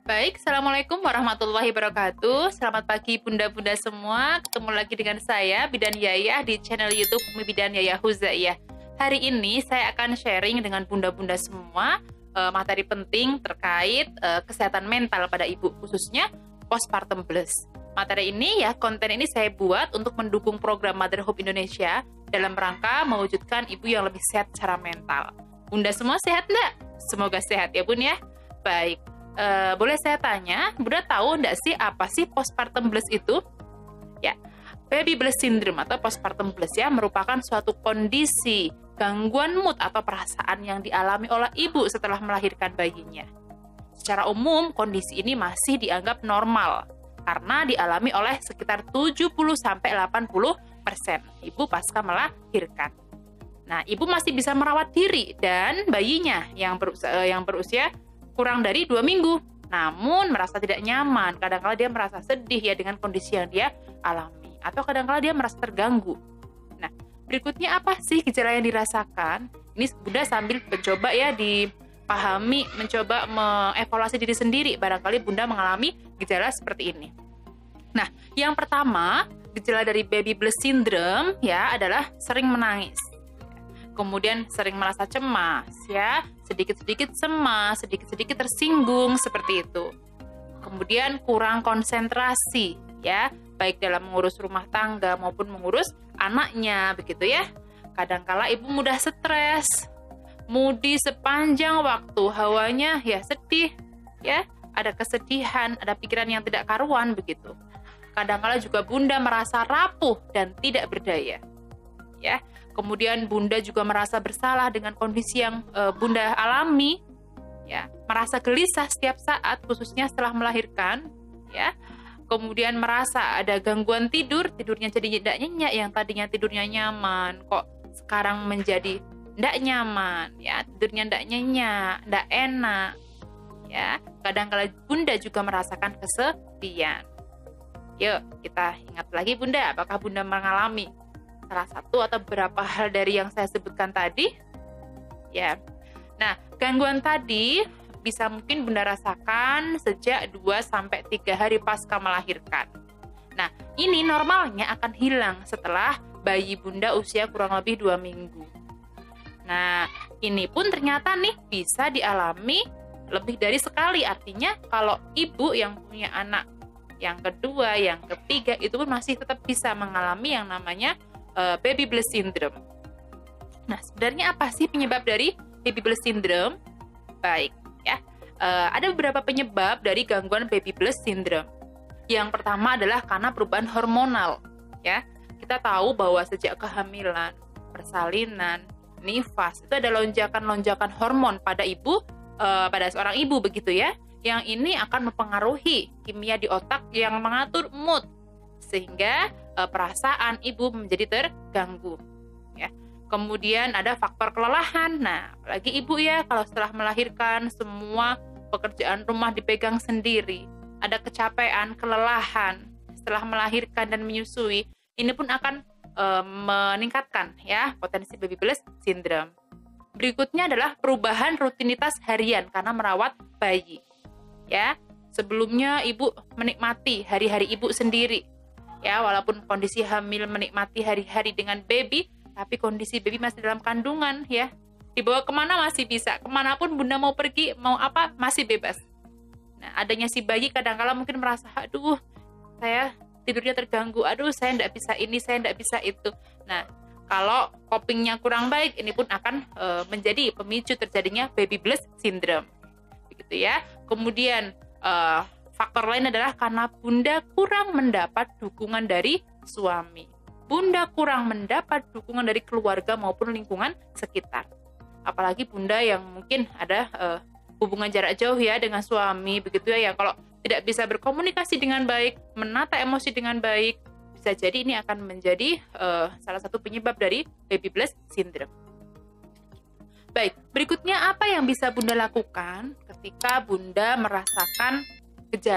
Baik, Assalamualaikum warahmatullahi wabarakatuh. Selamat pagi bunda-bunda semua. Ketemu lagi dengan saya, Bidan Yayah, di channel YouTube Umi Bidan Yayah Huzaiyah. Hari ini saya akan sharing dengan bunda-bunda semua materi penting terkait kesehatan mental pada ibu, khususnya postpartum blues. Materi ini konten ini saya buat untuk mendukung program Motherhood Indonesia dalam rangka mewujudkan ibu yang lebih sehat secara mental. Bunda semua sehat nggak? Semoga sehat ya bun ya. Baik. Boleh saya tanya, Bunda tahu enggak sih apa sih postpartum blues itu? Ya, baby blues syndrome atau postpartum blues merupakan suatu kondisi gangguan mood atau perasaan yang dialami oleh ibu setelah melahirkan bayinya. Secara umum, kondisi ini masih dianggap normal karena dialami oleh sekitar 70-80% ibu pasca melahirkan. Nah, ibu masih bisa merawat diri dan bayinya yang berusia kurang dari 2 minggu, namun merasa tidak nyaman. Kadang-kala dia merasa sedih dengan kondisi yang dia alami, atau kadang-kala dia merasa terganggu. Nah, berikutnya apa sih gejala yang dirasakan? Ini Bunda sambil mencoba dipahami, mencoba mengevaluasi diri sendiri. Barangkali Bunda mengalami gejala seperti ini. Nah, yang pertama, gejala dari baby blues syndrome adalah sering menangis. Kemudian sering merasa cemas, sedikit-sedikit cemas, sedikit-sedikit tersinggung, seperti itu. Kemudian kurang konsentrasi, baik dalam mengurus rumah tangga maupun mengurus anaknya, begitu ya. Kadangkala ibu mudah stres, moody sepanjang waktu, hawanya sedih, ada kesedihan, ada pikiran yang tidak karuan, begitu. Kadangkala juga Bunda merasa rapuh dan tidak berdaya, Kemudian Bunda juga merasa bersalah dengan kondisi yang Bunda alami, merasa gelisah setiap saat, khususnya setelah melahirkan, Kemudian merasa ada gangguan tidurnya jadi tidak nyenyak, yang tadinya tidurnya nyaman, kok sekarang menjadi tidak nyaman, tidurnya tidak nyenyak, tidak enak, Kadang-kala Bunda juga merasakan kesepian. Yuk, kita ingat lagi Bunda, apakah Bunda mengalami salah satu atau beberapa hal dari yang saya sebutkan tadi? Nah, gangguan tadi bisa mungkin Bunda rasakan sejak 2-3 hari pasca melahirkan. Nah, ini normalnya akan hilang setelah bayi Bunda usia kurang lebih 2 minggu. Nah, ini pun ternyata bisa dialami lebih dari sekali. Artinya kalau ibu yang punya anak yang kedua, yang ketiga, itu pun masih tetap bisa mengalami yang namanya baby blues syndrome. Nah, sebenarnya apa sih penyebab dari baby blues syndrome? Baik, ada beberapa penyebab dari gangguan baby blues syndrome. Yang pertama adalah karena perubahan hormonal, Kita tahu bahwa sejak kehamilan, persalinan, nifas, itu ada lonjakan-lonjakan hormon pada ibu, pada seorang ibu, begitu ya. Yang ini akan mempengaruhi kimia di otak yang mengatur mood, sehingga perasaan ibu menjadi terganggu. Kemudian ada faktor kelelahan. Nah, apalagi ibu kalau setelah melahirkan semua pekerjaan rumah dipegang sendiri, ada kecapean, kelelahan setelah melahirkan dan menyusui, ini pun akan meningkatkan potensi baby blues syndrome. Berikutnya adalah perubahan rutinitas harian karena merawat bayi. Sebelumnya ibu menikmati hari-hari ibu sendiri, walaupun kondisi hamil menikmati hari-hari dengan baby, tapi kondisi baby masih dalam kandungan, dibawa kemana masih bisa, kemanapun Bunda mau pergi, mau apa, masih bebas. Nah, adanya si bayi kadang-kala mungkin merasa, aduh, saya tidurnya terganggu, aduh, saya tidak bisa ini, saya tidak bisa itu. Nah, kalau copingnya kurang baik, ini pun akan menjadi pemicu terjadinya baby blues syndrome, begitu ya. Kemudian faktor lain adalah karena Bunda kurang mendapat dukungan dari suami. Bunda kurang mendapat dukungan dari keluarga maupun lingkungan sekitar. Apalagi Bunda yang mungkin ada hubungan jarak jauh dengan suami, begitu ya. Kalau tidak bisa berkomunikasi dengan baik, menata emosi dengan baik, bisa jadi ini akan menjadi salah satu penyebab dari baby blues syndrome. Baik, berikutnya apa yang bisa Bunda lakukan ketika Bunda merasakan gejala